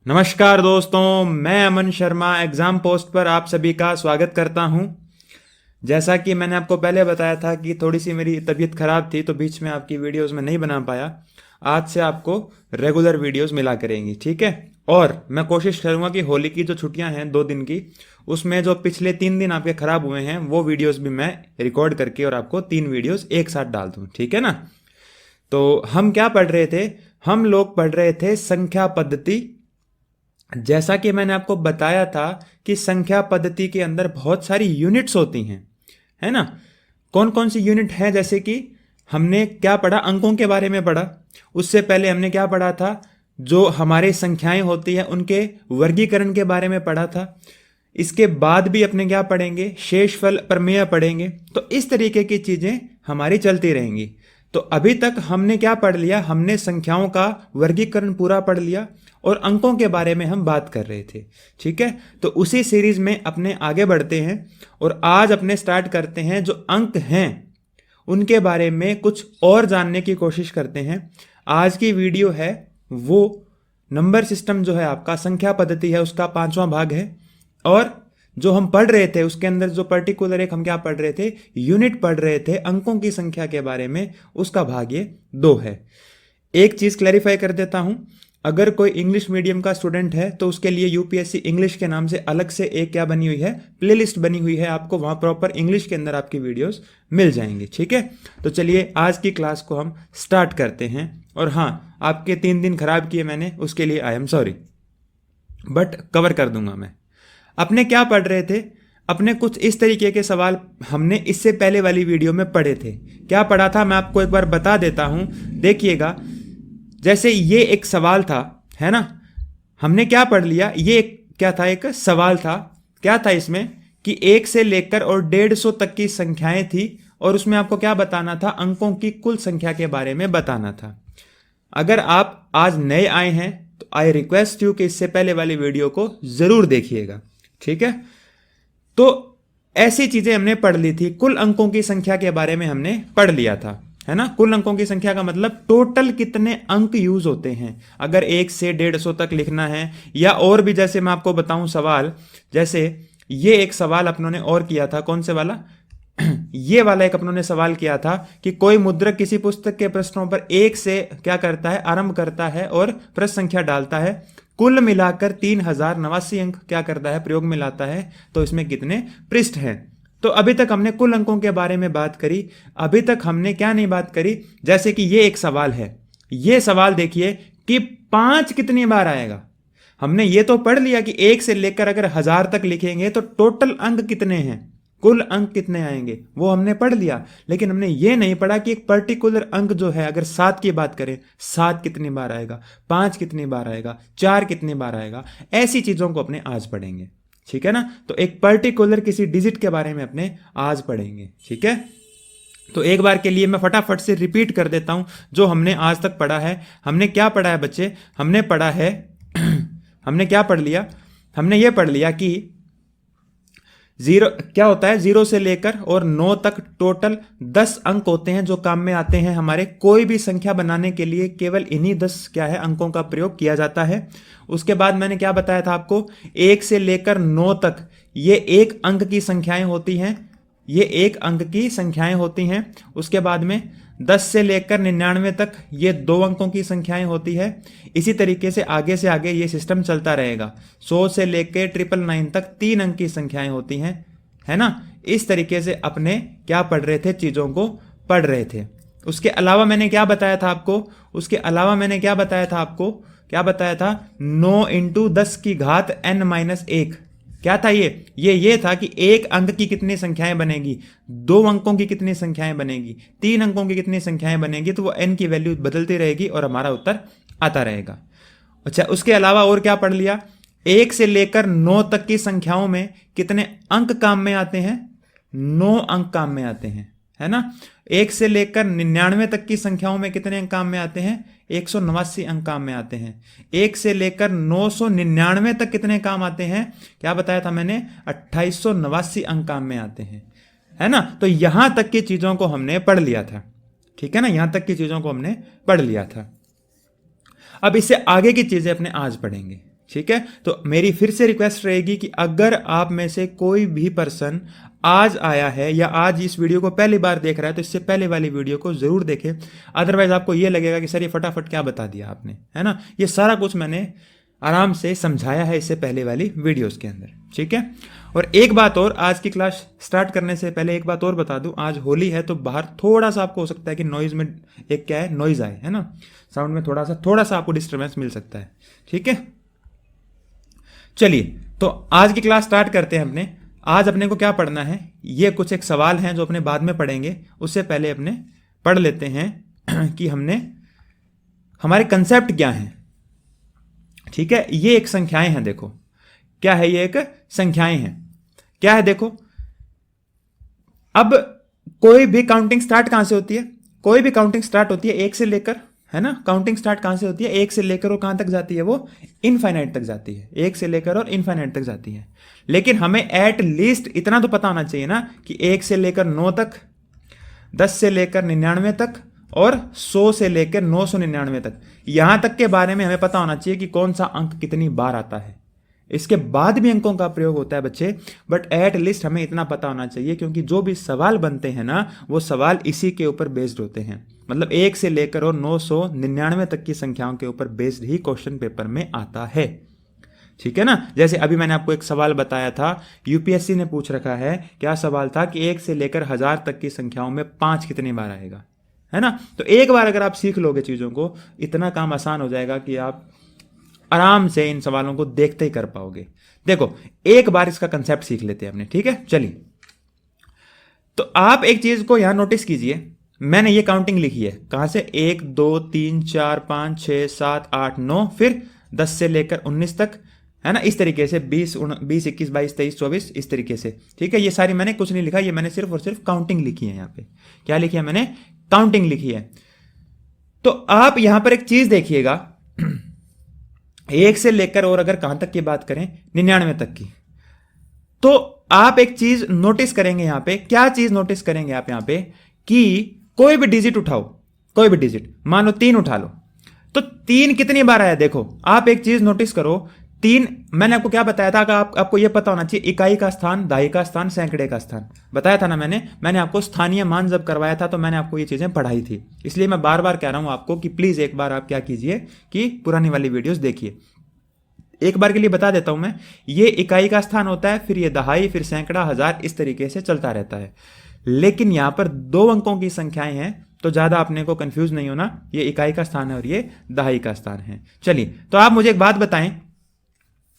नमस्कार दोस्तों, मैं अमन शर्मा एग्ज़ाम पोस्ट पर आप सभी का स्वागत करता हूं। जैसा कि मैंने आपको पहले बताया था कि थोड़ी सी मेरी तबीयत ख़राब थी तो बीच में आपकी वीडियोस में नहीं बना पाया। आज से आपको रेगुलर वीडियोस मिला करेंगी, ठीक है। और मैं कोशिश करूंगा कि होली की जो छुट्टियां हैं 2 दिन की, उसमें जो पिछले 3 दिन आपके ख़राब हुए हैं वो वीडियोज़ भी मैं रिकॉर्ड करके और आपको 3 वीडियोज़ एक साथ डाल दूँ, ठीक है ना। तो हम क्या पढ़ रहे थे? हम लोग पढ़ रहे थे संख्या पद्धति। जैसा कि मैंने आपको बताया था कि संख्या पद्धति के अंदर बहुत सारी यूनिट्स होती हैं, है ना। कौन कौन सी यूनिट हैं? जैसे कि हमने क्या पढ़ा, अंकों के बारे में पढ़ा। उससे पहले हमने क्या पढ़ा था, जो हमारे संख्याएं होती हैं उनके वर्गीकरण के बारे में पढ़ा था। इसके बाद भी अपने क्या पढ़ेंगे, शेषफल प्रमेय पढ़ेंगे। तो इस तरीके की चीजें हमारी चलती रहेंगी। तो अभी तक हमने क्या पढ़ लिया, हमने संख्याओं का वर्गीकरण पूरा पढ़ लिया और अंकों के बारे में हम बात कर रहे थे, ठीक है। तो उसी सीरीज में अपने आगे बढ़ते हैं और आज अपने स्टार्ट करते हैं जो अंक हैं उनके बारे में कुछ और जानने की कोशिश करते हैं। आज की वीडियो है वो नंबर सिस्टम जो है आपका, संख्या पद्धति है, उसका 5वां भाग है। और जो हम पढ़ रहे थे उसके अंदर जो पर्टिकुलर एक हम क्या पढ़ रहे थे, यूनिट पढ़ रहे थे अंकों की संख्या के बारे में, उसका भाग ये 2 है। एक चीज क्लैरिफाई कर देता हूं, अगर कोई इंग्लिश मीडियम का स्टूडेंट है तो उसके लिए यूपीएससी इंग्लिश के नाम से अलग से एक क्या बनी हुई है, प्लेलिस्ट बनी हुई है। आपको वहां प्रॉपर इंग्लिश के अंदर आपकी वीडियोस मिल जाएंगी, ठीक है। तो चलिए आज की क्लास को हम स्टार्ट करते हैं। और हाँ, आपके 3 दिन खराब किए मैंने, उसके लिए I am sorry, but cover कर दूंगा मैं। अपने क्या पढ़ रहे थे, अपने कुछ इस तरीके के सवाल हमने इससे पहले वाली वीडियो में पढ़े थे। क्या पढ़ा था मैं आपको एक बार बता देता हूं, देखिएगा। जैसे ये एक सवाल था, है ना। हमने क्या पढ़ लिया, ये क्या था, एक सवाल था। क्या था इसमें कि 1 से लेकर और 150 तक की संख्याएं थी और उसमें आपको क्या बताना था, अंकों की कुल संख्या के बारे में बताना था। अगर आप आज नए आए हैं तो आई रिक्वेस्ट यू कि इससे पहले वाली वीडियो को जरूर देखिएगा, ठीक है। तो ऐसी चीजें हमने पढ़ ली थी। कुल अंकों की संख्या के बारे में हमने पढ़ लिया था, है ना। कुल अंकों की संख्या का मतलब टोटल कितने अंक यूज होते हैं अगर 1 से 150 तक लिखना है। या और भी, जैसे मैं आपको बताऊं सवाल, जैसे ये एक सवाल अपनों ने और किया था, कौन से वाला ये वाला एक अपनों ने सवाल किया था कि कोई मुद्रक किसी पुस्तक के प्रश्नों पर 1 से क्या करता है, आरंभ करता है और प्रश्न संख्या डालता है, कुल मिलाकर 3089 अंक क्या करता है, प्रयोग में लाता है, तो इसमें कितने पृष्ठ हैं। तो अभी तक हमने कुल अंकों के बारे में बात करी। अभी तक हमने क्या नहीं बात करी, जैसे कि ये एक सवाल है। ये सवाल देखिए कि 5 कितनी बार आएगा। हमने ये तो पढ़ लिया कि 1 से लेकर अगर 1000 तक लिखेंगे तो टोटल अंक कितने हैं, कुल अंक कितने आएंगे, वो हमने पढ़ लिया। लेकिन हमने ये नहीं पढ़ा कि एक पर्टिकुलर अंक जो है, अगर 7 की बात करें, 7 कितनी बार आएगा, 5 कितनी बार आएगा, 4 कितनी बार आएगा। ऐसी चीजों को अपने आज पढ़ेंगे, ठीक है ना। तो एक पर्टिकुलर किसी डिजिट के बारे में अपने आज पढ़ेंगे, ठीक है। तो एक बार के लिए मैं फटाफट से रिपीट कर देता हूं जो हमने आज तक पढ़ा है। हमने क्या पढ़ा है बच्चे, हमने पढ़ा है हमने क्या पढ़ लिया, हमने ये पढ़ लिया कि 0 क्या होता है, 0 से लेकर और 9 तक टोटल 10 अंक होते हैं जो काम में आते हैं हमारे। कोई भी संख्या बनाने के लिए केवल इन्हीं 10 क्या है, अंकों का प्रयोग किया जाता है। उसके बाद मैंने क्या बताया था आपको, 1 से लेकर 9 तक ये 1 अंक की संख्याएं होती हैं, ये 1 अंक की संख्याएं होती हैं। उसके बाद में 10 से लेकर 99 तक ये 2 अंकों की संख्याएं होती है। इसी तरीके से आगे ये सिस्टम चलता रहेगा। 100 से लेकर 999 तक 3 अंक की संख्याएं होती हैं, है ना। इस तरीके से अपने क्या पढ़ रहे थे, चीजों को पढ़ रहे थे। उसके अलावा मैंने क्या बताया था आपको, उसके अलावा मैंने क्या बताया था आपको, क्या बताया था, 9 × 10 की घात n-1। क्या था ये था कि 1 अंक की कितनी संख्याएं बनेगी, 2 अंकों की कितनी संख्याएं बनेगी, 3 अंकों की कितनी संख्याएं बनेगी। तो वो n की वैल्यू बदलती रहेगी और हमारा उत्तर आता रहेगा। अच्छा, उसके अलावा और क्या पढ़ लिया, 1 से लेकर 9 तक की संख्याओं में कितने अंक काम में आते हैं, 9 अंक काम में आते हैं, है ना। 1 से लेकर 99 तक की संख्याओं में कितने अंक काम में आते हैं, 189 अंक काम में आते हैं। 1 से लेकर 999 तक कितने काम आते हैं, क्या बताया था मैंने, 2889 अंक काम में आते हैं, है ना। तो यहां तक की चीजों को हमने पढ़ लिया था, ठीक है ना। यहां तक की चीजों को हमने पढ़ लिया था। अब इससे आगे की चीजें अपने आज पढ़ेंगे, ठीक है। तो मेरी फिर से रिक्वेस्ट रहेगी कि अगर आप में से कोई भी पर्सन आज आया है या आज इस वीडियो को पहली बार देख रहा है तो इससे पहले वाली वीडियो को जरूर देखें। अदरवाइज आपको ये लगेगा कि सर ये फटाफट क्या बता दिया आपने, है ना। ये सारा कुछ मैंने आराम से समझाया है इससे पहले वाली वीडियोस के अंदर, ठीक है। और एक बात और, आज की क्लास स्टार्ट करने से पहले एक बात और बता दूं, आज होली है तो बाहर थोड़ा सा आपको हो सकता है कि नॉइज में एक क्या है, नॉइज आए, है ना, साउंड में थोड़ा सा आपको डिस्टर्बेंस मिल सकता है, ठीक है। चलिए तो आज की क्लास स्टार्ट करते हैं अपने। आज अपने को क्या पढ़ना है, ये कुछ एक सवाल हैं जो अपने बाद में पढ़ेंगे, उससे पहले अपने पढ़ लेते हैं कि हमारे कंसेप्ट क्या हैं, ठीक है। ये एक संख्याएं हैं, देखो क्या है, ये एक संख्याएं हैं, क्या है देखो। अब कोई भी काउंटिंग स्टार्ट कहां से होती है, कोई भी काउंटिंग स्टार्ट होती है एक से लेकर, है ना। काउंटिंग स्टार्ट कहां से होती है, एक से लेकर और कहां तक जाती है, वो इनफाइनाइट तक जाती है, एक से लेकर और इनफाइनाइट तक जाती है। लेकिन हमें एट लीस्ट इतना तो पता होना चाहिए ना कि 1 से लेकर 9 तक, 10 से लेकर 99 तक और 100 से लेकर 999 तक, यहां तक के बारे में हमें पता होना चाहिए कि कौन सा अंक कितनी बार आता है। इसके बाद भी अंकों का प्रयोग होता है बच्चे, बट एट लीस्ट हमें इतना पता होना चाहिए, क्योंकि जो भी सवाल बनते हैं ना वो सवाल इसी के ऊपर बेस्ड होते हैं। मतलब 1 से लेकर और 999 तक की संख्याओं के ऊपर बेस्ड ही क्वेश्चन पेपर में आता है, ठीक है ना। जैसे अभी मैंने आपको एक सवाल बताया था, यूपीएससी ने पूछ रखा है, क्या सवाल था कि 1 से लेकर 1000 तक की संख्याओं में 5 कितनी बार आएगा, है ना। तो एक बार अगर आप सीख लोगे चीजों को, इतना काम आसान हो जाएगा कि आप आराम से इन सवालों को देखते ही कर पाओगे। देखो एक बार इसका कंसेप्ट सीख लेते हैं अपने, ठीक है। चलिए तो आप एक चीज को यहां नोटिस कीजिए, मैंने ये काउंटिंग लिखी है कहां से, 1 2 3 4 5 6 7 8 9, फिर 10 से लेकर 19 तक, है ना, इस तरीके से 20 21 22 23 24 इस तरीके से, ठीक है। ये सारी मैंने कुछ नहीं लिखा, ये मैंने सिर्फ और सिर्फ काउंटिंग लिखी है। यहां पे क्या लिखी है मैंने, काउंटिंग लिखी है। तो आप यहां पर एक चीज देखिएगा, 1 से लेकर और अगर कहां तक की बात करें 99 तक की, तो आप एक चीज नोटिस करेंगे यहां पे, क्या चीज नोटिस करेंगे आप यहां पे, कि कोई भी डिजिट उठाओ, कोई भी डिजिट, मान लो 3 उठा लो, तो 3 कितनी बार आया, देखो आप एक चीज नोटिस करो, 3 मैंने आपको क्या बताया था कि आपको यह पता होना चाहिए, इकाई का स्थान, दहाई का स्थान, सैकड़े का स्थान बताया था ना मैंने आपको स्थानीय मान जब करवाया था तो मैंने आपको ये चीजें पढ़ाई थी। इसलिए मैं बार बार कह रहा हूं आपको कि प्लीज एक बार आप क्या कीजिए कि पुरानी वाली वीडियोस देखिए। एक बार के लिए बता देता हूं मैं, ये इकाई का स्थान होता है, फिर ये दहाई, फिर सैकड़ा, हजार, इस तरीके से चलता रहता है। लेकिन यहां पर 2 अंकों की संख्याएं हैं, तो ज्यादा अपने को कंफ्यूज नहीं होना, ये इकाई का स्थान है और ये दहाई का स्थान है। चलिए तो आप मुझे एक बात बताएं,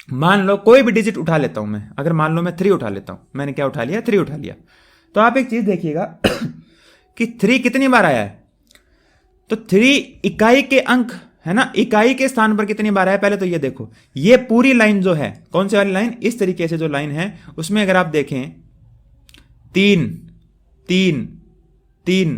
मान लो कोई भी डिजिट उठा लेता हूं मैं, अगर मान लो मैं 3 उठा लेता हूं, मैंने क्या उठा लिया, 3 उठा लिया, तो आप एक चीज देखिएगा कि 3 कितनी बार आया है, तो 3 इकाई के अंक, है ना, इकाई के स्थान पर कितनी बार आया। पहले तो ये देखो, ये पूरी लाइन जो है, कौन सी वाली लाइन, इस तरीके से जो लाइन है उसमें अगर आप देखें 3 3 3,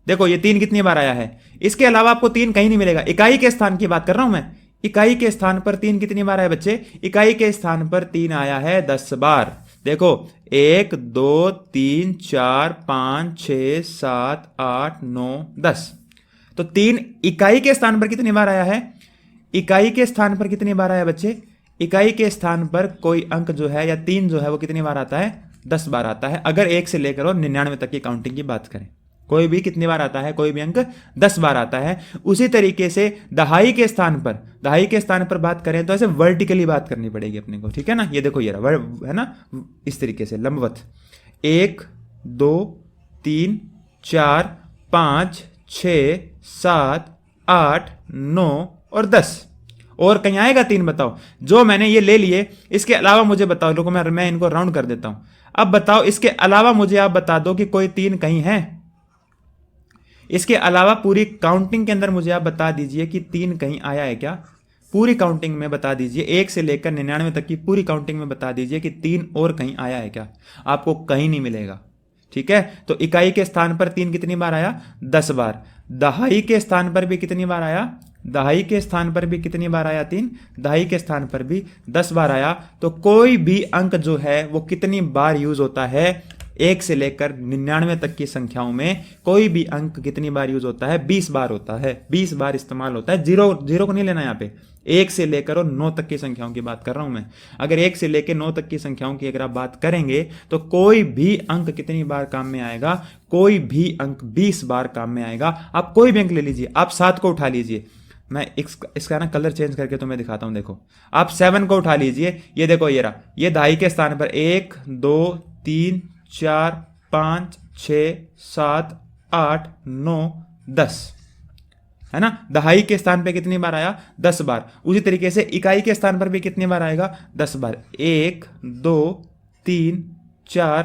देखो ये 3 कितनी बार आया है। इसके अलावा आपको 3 कहीं नहीं मिलेगा, इकाई के स्थान की बात कर रहा हूं मैं, इकाई के स्थान पर 3 कितनी बार आया बच्चे, इकाई के स्थान पर 3 आया है 10 बार। देखो 1 2 3 4 5 6 7 8 9 10, तो 3 इकाई के स्थान पर कितनी बार आया है, इकाई के स्थान पर कितनी बार आया बच्चे, इकाई के स्थान पर कोई अंक जो है या 3 जो है वो कितनी बार आता है, 10 बार आता है। अगर 1 से लेकर और 99 तक की काउंटिंग की बात करें, कोई भी कितनी बार आता है, कोई भी अंक 10 बार आता है। उसी तरीके से दहाई के स्थान पर बात करें तो ऐसे वर्टिकली बात करनी पड़ेगी अपने को, ठीक है ना। ये देखो ये रहा, है ना, इस तरीके से लंबवत, 1 2 3 4 5 6 7 8 9 और 10, और कहीं आएगा 3, बताओ। जो मैंने ये ले लिए, इसके अलावा मुझे बताओ, लोगों मैं इनको राउंड कर देता हूं। अब बताओ इसके अलावा मुझे आप बता दो कि कोई 3 कहीं है, इसके अलावा पूरी काउंटिंग के अंदर मुझे आप बता दीजिए कि 3 कहीं आया है क्या, पूरी काउंटिंग में बता दीजिए, 1 से लेकर 99 तक की पूरी काउंटिंग में बता दीजिए कि 3 और कहीं आया है क्या, आपको कहीं नहीं मिलेगा, ठीक है। तो इकाई के स्थान पर 3 कितनी बार आया, 10 बार। दहाई के स्थान पर भी कितनी बार आया, दहाई के स्थान पर भी कितनी बार आया, 3, दहाई के स्थान पर भी 10 बार आया। तो कोई भी अंक जो है वो कितनी बार यूज होता है, 1 से लेकर 99 तक की संख्याओं में कोई भी अंक कितनी बार यूज होता है? 20 बार होता है, 20 बार इस्तेमाल होता है। जीरो को नहीं लेना यहाँ पे, 1 से लेकर और 9 तक की संख्याओं की बात कर रहा हूं मैं। अगर 1 से लेकर 9 तक की संख्याओं की अगर आप बात करेंगे तो कोई भी अंक कितनी बार काम में आएगा? कोई भी अंक 20 बार काम में आएगा। आप कोई भी अंक ले लीजिए, आप 7 को उठा लीजिए, मैं इसका ना कलर चेंज करके तुम्हें दिखाता हूं। देखो, आप 7 को उठा लीजिए, ये देखो ये रहा, ये दहाई के स्थान पर 1 2 3 4 5 6 7 8 9 10 है ना। दहाई के स्थान पे कितनी बार आया? 10 बार। उसी तरीके से इकाई के स्थान पर भी कितनी बार आएगा? 10 बार। 1 2 3 4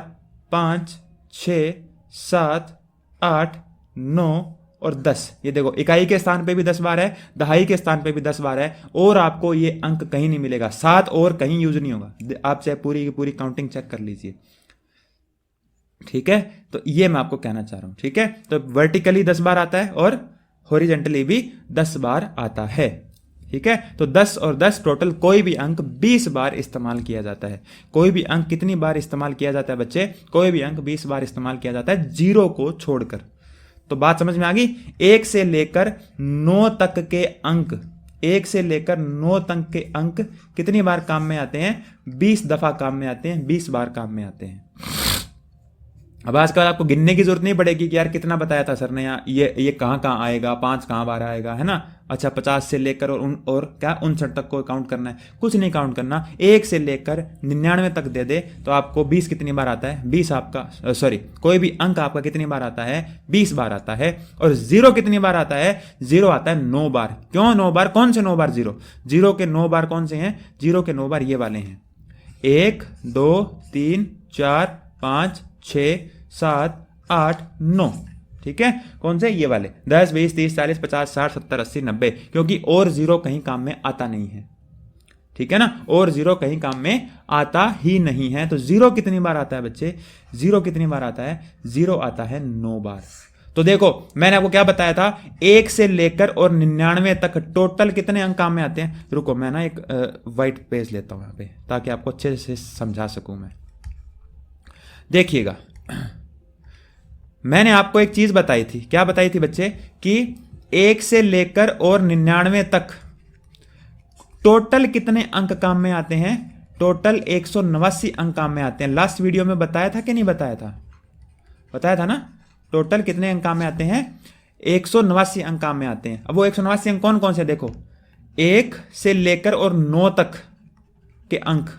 5 6 7 8 9 और 10। ये देखो, इकाई के स्थान पे भी 10 बार है, दहाई के स्थान पे भी 10 बार है, और आपको ये अंक कहीं नहीं मिलेगा। 7 और कहीं यूज नहीं होगा। आप चाहे पूरी की पूरी काउंटिंग चेक कर लीजिए, ठीक है। तो ये मैं आपको कहना चाह रहा हूं, ठीक है। तो वर्टिकली 10 बार आता है और हॉरिजेंटली भी 10 बार आता है, ठीक है। तो 10 और 10 टोटल कोई भी अंक 20 बार इस्तेमाल किया जाता है। कोई भी अंक कितनी बार इस्तेमाल किया जाता है बच्चे? कोई भी अंक 20 बार इस्तेमाल किया जाता है, जीरो को छोड़कर। तो बात समझ में आ गई? 1 से लेकर 9 तक के अंक, 1 से लेकर 9 तक के अंक कितनी बार काम में आते हैं? 20 दफा काम में आते हैं, 20 बार काम में आते हैं। अब आजकल आपको गिनने की जरूरत नहीं पड़ेगी कि यार कितना बताया था सर ने, यहाँ ये कहाँ आएगा, 5 कहाँ बार आएगा, है ना। अच्छा, 50 से लेकर और क्या 59 तक को काउंट करना है? कुछ नहीं काउंट करना। 1 से लेकर 99 तक दे दे तो आपको 20 कितनी बार आता है? 20 आपका कोई भी अंक आपका कितनी बार आता है? 20 बार आता है। और जीरो कितनी बार आता है? जीरो आता है 9 बार। क्यों 9 बार? कौन से 9 बार? जीरो के 9 बार कौन से हैं? जीरो के 9 बार ये वाले हैं, 1 2 3 4 5 6 7 8 9, ठीक है। कौन से? ये वाले 10 20 30 40 50 60 70 80 90, क्योंकि और जीरो कहीं काम में आता नहीं है, ठीक है ना। और जीरो कहीं काम में आता ही नहीं है। तो जीरो कितनी बार आता है बच्चे? जीरो कितनी बार आता है? जीरो आता है 9 बार। तो देखो, मैंने आपको क्या बताया था? 1 से लेकर और 99 तक टोटल कितने अंक काम में आते हैं? रुको, मैं ना एक व्हाइट पेज लेता हूं यहां पे, ताकि आपको अच्छे से समझा सकूं मैं। देखिएगा, मैंने आपको एक चीज बताई थी। क्या बताई थी बच्चे? कि 1 से लेकर और 99 तक टोटल कितने अंक काम में आते हैं? टोटल 189 अंक काम में आते हैं। लास्ट वीडियो में बताया था कि नहीं बताया था? बताया था ना। टोटल कितने अंक काम में आते हैं? 189 अंक काम में आते हैं। अब वो 189 अंक कौन कौन से? देखो, 1 से लेकर और 9 तक के अंक,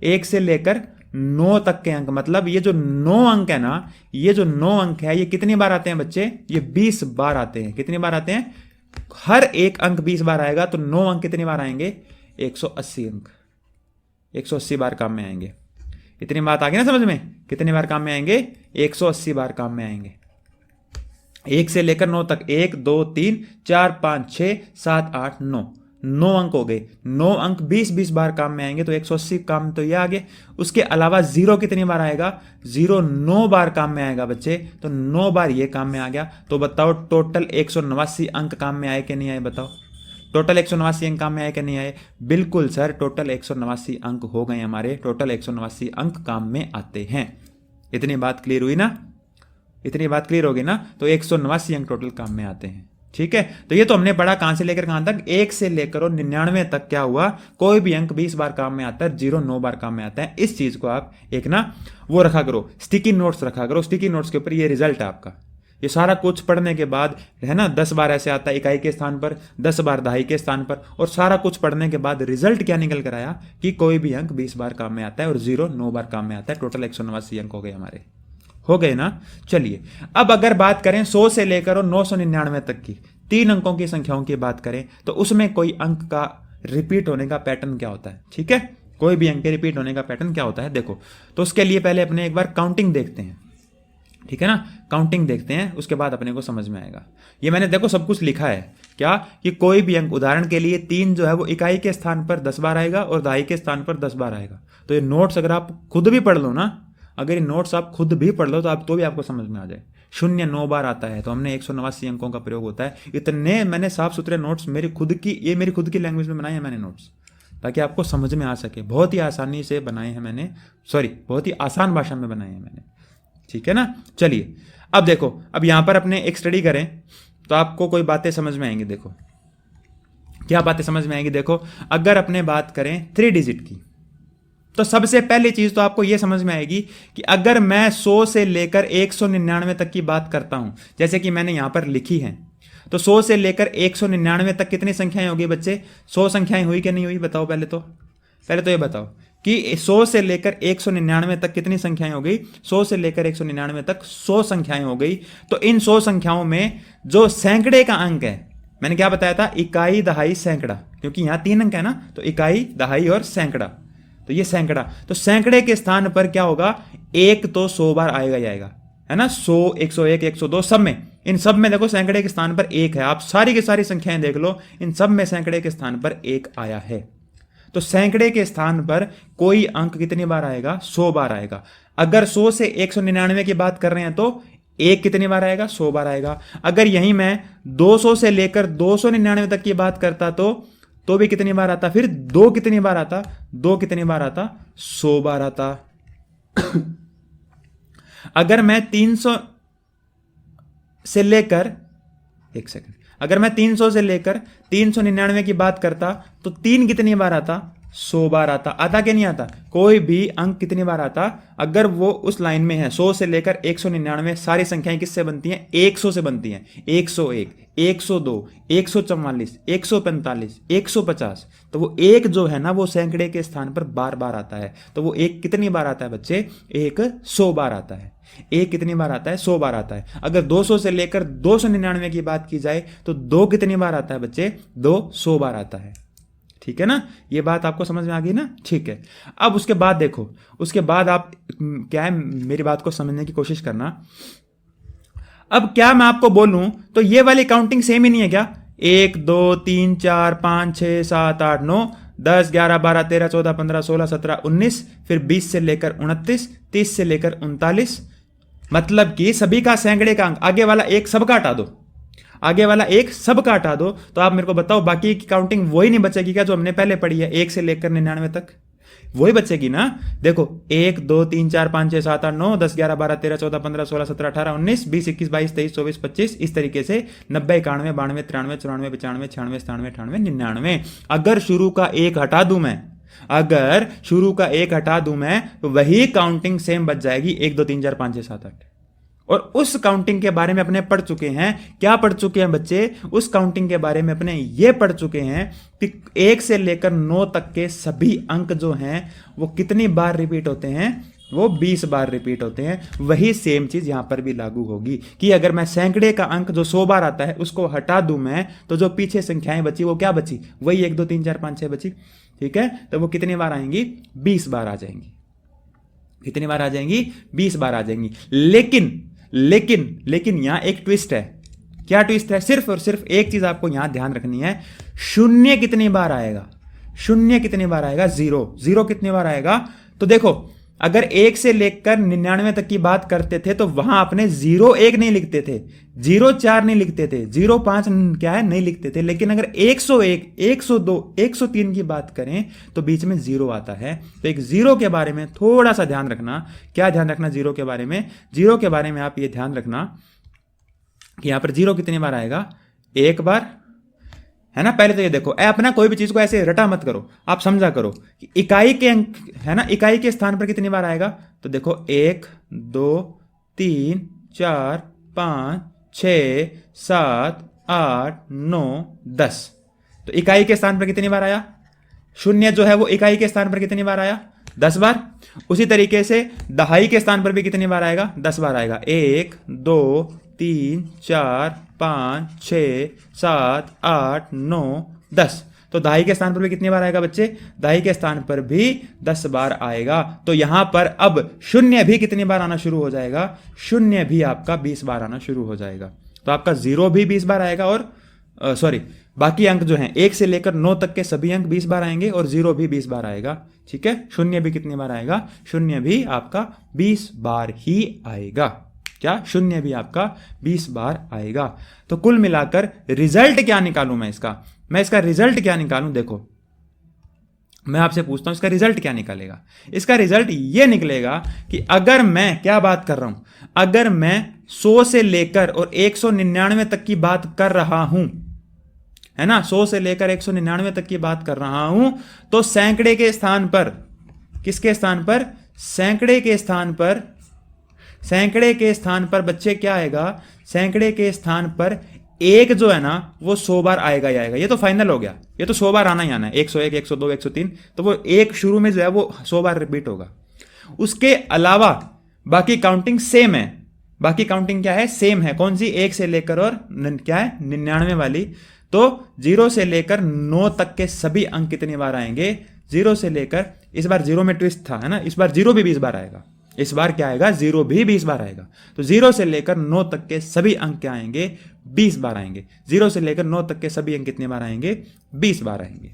1 से लेकर 9 तक के अंक, मतलब ये जो 9 अंक है ना, ये जो 9 अंक है, ये कितनी बार आते हैं बच्चे? ये 20 बार आते हैं। कितनी बार आते हैं? हर एक अंक 20 बार आएगा, तो 9 अंक कितनी बार आएंगे? 180 अंक, 180 बार काम में आएंगे। इतनी बात आ गई ना समझ में? कितनी बार काम में आएंगे? 180 बार काम में आएंगे। 1 से लेकर 9 तक, 1 2 3 4 5 6 7 8 9, 9 अंक हो गए। 9 अंक 20 बार काम में आएंगे, तो 180 काम तो ये आ गए। उसके अलावा जीरो कितनी बार आएगा? जीरो 9 बार काम में आएगा बच्चे, तो 9 बार ये काम में आ गया। तो बताओ टोटल 189 अंक काम में आए कि नहीं आए? बताओ, टोटल 189 अंक काम में आए कि नहीं आए? बिल्कुल सर, टोटल 189 अंक हो गए हमारे। टोटल 189 अंक काम में आते हैं। इतनी बात क्लियर हुई ना? इतनी बात क्लियर होगी ना? तो 189 अंक टोटल काम में आते हैं, ठीक है। तो ये तो हमने पढ़ा कहां से लेकर कहां तक? 1 से लेकर और 99 तक क्या हुआ? कोई भी अंक 20 बार काम में आता है, जीरो 9 बार काम में आता है। इस चीज को आप एक ना वो रखा करो, स्टिकी नोट्स रखा करो। स्टिकी नोट्स के ऊपर ये रिजल्ट है आपका। ये सारा कुछ पढ़ने के बाद है ना, 10 बार ऐसे आता है इकाई के स्थान पर, 10 बार दहाई के स्थान पर, और सारा कुछ पढ़ने के बाद रिजल्ट क्या निकल कर आया? कि कोई भी अंक 20 बार काम में आता है और जीरो 9 बार काम में आता है। टोटल 189 अंक हो गए हमारे। हो गए ना? चलिए, अब अगर बात करें 100 से लेकर और 999 तक की 3 अंकों की संख्याओं की बात करें, तो उसमें कोई अंक का रिपीट होने का पैटर्न क्या होता है? ठीक है, कोई भी अंक के रिपीट होने का पैटर्न क्या होता है? देखो, तो उसके लिए पहले अपने एक बार काउंटिंग देखते हैं, ठीक है ना। काउंटिंग देखते हैं, उसके बाद अपने को समझ में आएगा। ये मैंने देखो सब कुछ लिखा है क्या, कि कोई भी अंक, उदाहरण के लिए 3 जो है वो इकाई के स्थान पर 10 बार आएगा और दहाई के स्थान पर 10 बार आएगा। तो ये नोट्स अगर आप खुद भी पढ़ लो ना, अगर ये नोट्स आप खुद भी पढ़ लो तो भी आपको समझ में आ जाए। 0 9 बार आता है, तो हमने 189 अंकों का प्रयोग होता है। इतने मैंने साफ सुथरे नोट्स मेरी खुद की लैंग्वेज में बनाए हैं मैंने नोट्स, ताकि आपको समझ में आ सके। बहुत ही आसानी से बनाए हैं मैंने, बहुत ही आसान भाषा में बनाए हैं मैंने। ठीक है ना। चलिए अब देखो, अब यहां पर अपने एक स्टडी करें तो आपको कोई बातें समझ में आएंगी। देखो क्या बातें समझ में आएंगी। देखो अगर अपने बात करें 3 डिजिट की, तो सबसे पहली चीज तो आपको यह समझ में आएगी कि अगर मैं 100 से लेकर 199 तक की बात करता हूं, जैसे कि मैंने यहां पर लिखी है, तो 100 से लेकर 199 तक कितनी संख्याएं होगी बच्चे? 100 संख्याएं हुई कि नहीं हुई? बताओ पहले तो ये बताओ कि 100 से लेकर 199 तक कितनी संख्याएं हो गई? 100 से लेकर 199 तक 100 संख्याएं हो गई। तो इन 100 संख्याओं में जो सैकड़े का अंक है, मैंने क्या बताया था? इकाई, दहाई, सैकड़ा, क्योंकि यहां 3 अंक है ना, तो इकाई, दहाई और सैकड़ा, तो ये सैकड़ा। तो सैकड़े के स्थान पर क्या होगा? एक तो 100 बार आएगा ही आएगा, है ना। 100, 101, 102 सब में, इन सब में देखो सैकड़े के स्थान पर एक है। आप सारी की सारी संख्याएं देख लो, इन सब में सैकड़े के स्थान पर एक आया है। तो सैकड़े के स्थान पर कोई अंक कितनी बार आएगा? 100 बार आएगा। अगर 100 से 199 की बात कर रहे हैं तो एक कितनी बार आएगा? 100 बार आएगा। अगर यही मैं 200 से लेकर 299 तक की बात करता तो भी कितनी बार आता? फिर 2 कितनी बार आता? 2 कितनी बार आता? 100 बार आता। अगर मैं 300 से लेकर, एक सेकंड, अगर मैं 300 से लेकर 399 की बात करता तो 3 कितनी बार आता? 100 बार आता। आता कि नहीं आता? कोई भी अंक कितनी बार आता? अगर वो उस लाइन में है 100 से लेकर 199, सारी संख्याएं किससे बनती हैं? 100 से बनती हैं। 101, 102, 144, 145, 150। तो वो एक जो है ना, वो सैकड़े के स्थान पर बार बार आता है। तो वो एक कितनी बार आता है बच्चे? एक 100 बार आता है। एक कितनी बार आता है? 100 बार आता है। अगर 200 से लेकर 299 की बात की जाए तो 2 कितनी बार आता है बच्चे? 2 100 बार आता है। ठीक है ना, ये बात आपको समझ में आ गई ना? ठीक है। अब उसके बाद देखो, उसके बाद आप क्या है, मेरी बात को समझने की कोशिश करना। अब क्या मैं आपको बोलूं तो ये वाली काउंटिंग सेम ही नहीं है क्या? 1 2 3 4 5 6 7 8 9 10 11 12 13 14 15 16 17 19, फिर 20 से लेकर 29, 30 से लेकर 39। मतलब कि सभी का सैकड़े का अंक, आगे वाला एक सबका हटा दो, आगे वाला एक सबका हटा दो, तो आप मेरे को बताओ बाकी की काउंटिंग वही नहीं बचेगी क्या जो हमने पहले पढ़ी है? 1 से लेकर 99 तक वही बचेगी ना। देखो 1 2 3 4 5 6 7 8 9 10 11 12 13 14 15 16 17 18 19 20 21 22 23 24 25, इस तरीके से 90 91 92 93 94 95 96 97 98 99। अगर शुरू का एक हटा दूं मैं, अगर शुरू का एक हटा दूं मैं, तो वही काउंटिंग सेम बच जाएगी 1 2 3 4 5 6 7 8। और उस काउंटिंग के बारे में अपने पढ़ चुके हैं। क्या पढ़ चुके हैं बच्चे? उस काउंटिंग के बारे में अपने ये पढ़ चुके हैं कि 1 से लेकर 9 तक के सभी अंक जो हैं वो कितनी बार रिपीट होते हैं? वो 20 बार रिपीट होते हैं। वही सेम चीज यहां पर भी लागू होगी कि अगर मैं सैकड़े का अंक जो 100 बार आता है उसको हटा दूं मैं, तो जो पीछे संख्याएं बची वो क्या बची? वही 1 2 3 4 5 6 बची। ठीक है, तो वो कितनी बार आएंगी? 20 बार आ जाएंगी। कितनी बार आ जाएंगी? 20 बार आ जाएंगी। लेकिन यहां एक ट्विस्ट है। क्या ट्विस्ट है? सिर्फ और सिर्फ एक चीज आपको यहां ध्यान रखनी है। शून्य कितनी बार आएगा? शून्य कितनी बार आएगा? 0। 0 कितनी बार आएगा? तो देखो, अगर 1 से लेकर 99 तक की बात करते थे तो वहां अपने 0 1 नहीं लिखते थे, 0 4 नहीं लिखते थे, 0 5 क्या है नहीं लिखते थे। लेकिन अगर 101, 102, 103 की बात करें तो बीच में 0 आता है। तो एक 0 के बारे में थोड़ा सा ध्यान रखना। क्या ध्यान रखना 0 के बारे में? 0 के बारे में आप ये ध्यान रखना कि यहां पर 0 कितनी बार आएगा? एक बार, है ना। पहले तो ये देखो, अपना कोई भी चीज को ऐसे रटा मत करो, आप समझा करो कि इकाई के अंक, है ना, इकाई के स्थान पर कितनी बार आएगा? तो देखो 1 2 3 4 5 6 7 8 9 10। तो इकाई के स्थान पर कितनी बार आया? शून्य जो है वो इकाई के स्थान पर कितनी बार आया? 10 बार। उसी तरीके से दहाई के स्थान पर भी कितनी बार आएगा? 10 बार आएगा। 1 2 3 4 5 6 7 8 9 10। तो दहाई के स्थान पर भी कितनी बार आएगा बच्चे? दहाई के स्थान पर भी 10 बार आएगा। तो यहां पर अब शून्य भी कितनी बार आना शुरू हो जाएगा? शून्य भी आपका 20 बार आना शुरू हो जाएगा। तो आपका 0 भी 20 बार आएगा, और बाकी अंक जो हैं 1 से लेकर 9 तक के सभी अंक 20 बार आएंगे, और 0 भी 20 बार आएगा। ठीक है, शून्य भी कितनी बार आएगा? शून्य भी आपका 20 बार ही आएगा। क्या? शून्य भी आपका 20 बार आएगा। तो कुल मिलाकर रिजल्ट क्या निकालूं मैं इसका? मैं इसका रिजल्ट क्या निकालूं? देखो, मैं आपसे पूछता हूं इसका रिजल्ट क्या निकलेगा। इसका रिजल्ट ये निकलेगा कि अगर मैं क्या बात कर रहा हूं, अगर मैं 100 से लेकर और 199 तक की बात कर रहा हूं, है ना, 100 से लेकर 199 तक की बात कर रहा हूं, तो सैकड़े के स्थान पर, किसके स्थान पर, सैकड़े के स्थान पर, सैकड़े के स्थान पर बच्चे क्या आएगा, सैकड़े के स्थान पर एक जो है ना वो 100 बार आएगा ही आएगा। ये तो फाइनल हो गया, ये तो 100 बार आना ही आना है, 101, 102, 103, तो वो एक शुरू में जो है वो 100 बार रिपीट होगा। उसके अलावा बाकी काउंटिंग सेम है, बाकी काउंटिंग क्या है, सेम है। कौन सी, 1 से लेकर और क्या है 99 वाली। तो 0 से लेकर 9 तक के सभी अंक कितनी बार आएंगे, 0 से लेकर, इस बार 0 में ट्विस्ट था, है ना, इस बार 0 भी 20 बार आएगा, इस बार क्या आएगा, 0 भी 20 बार आएगा। तो 0 से लेकर 9 तक के सभी अंक क्या आएंगे, 20 बार आएंगे। 0 से लेकर 9 तक के सभी अंक कितने बार आएंगे, 20 बार आएंगे।